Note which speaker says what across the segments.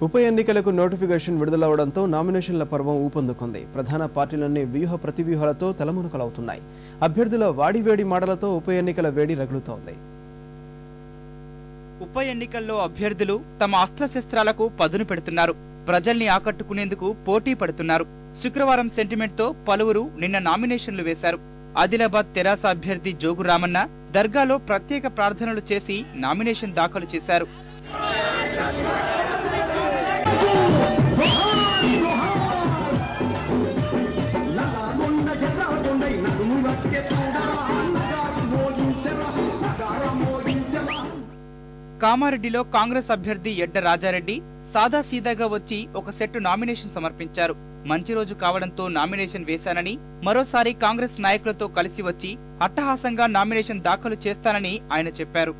Speaker 1: ఉప ఎన్నికలకు నోటిఫికేషన్ విడుదలవడంతో నామినేషన్ల పర్వం ఊపందుకుంది. ప్రధాన పార్టీలన్నీ వ్యూహ ప్రతివ్యూహాలతో తలమునకలవుతున్నాయి. అభ్యర్థుల వాడివేడి మాటలతో ఉప ఎన్నికల వేడి రగులుతోంది.
Speaker 2: ఉప ఎన్నికల్లో అభ్యర్థులు తమ అస్త్రశస్త్రాలకు పదును పెడుతున్నారు. ప్రజల్ని ఆకట్టుకునేందుకు పోటీ పడుతున్నారు. శుక్రవారం సెంటిమెంట్తో పలువురు నిన్న నామినేషన్లు వేశారు. ఆదిలాబాద్ తెరాస అభ్యర్థి జోగు రామన్న దర్గాలో ప్రత్యేక ప్రార్థనలు చేసి నామినేషన్ దాఖలు చేశారు. కామారెడ్డిలో కాంగ్రెస్ అభ్యర్థి ఎడ్డ రాజారెడ్డి సాదాసీదాగా వచ్చి ఒక సెట్ నామినేషన్ సమర్పించారు. మంచి రోజు కావడంతో నామినేషన్ వేశానని, మరోసారి కాంగ్రెస్ నాయకులతో కలిసి వచ్చి అట్టహాసంగా నామినేషన్ దాఖలు చేస్తానని ఆయన చెప్పారు.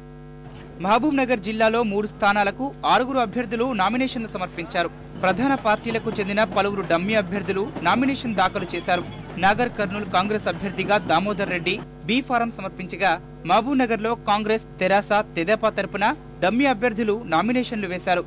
Speaker 2: మహబూబ్ నగర్ జిల్లాలో 3 స్థానాలకు 6 అభ్యర్థులు నామినేషన్లు సమర్పించారు. ప్రధాన పార్టీలకు చెందిన పలువురు డమ్మీ అభ్యర్థులు నామినేషన్ దాఖలు చేశారు. నాగర్ కర్నూల్ కాంగ్రెస్ అభ్యర్థిగా దామోదర్ రెడ్డి బి ఫారం సమర్పించగా, మహబూబ్ నగర్ లో కాంగ్రెస్, తెరాస, తెదేపా తరపున డమ్మీ అభ్యర్థులు నామినేషన్లు వేశారు.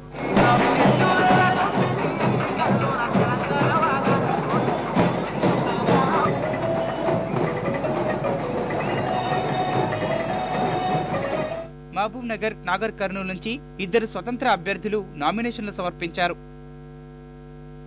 Speaker 2: మహబూబ్ నగర్, నాగర్ కర్నూల్ నుంచి 2 స్వతంత్ర అభ్యర్థులు నామినేషన్లు సమర్పించారు.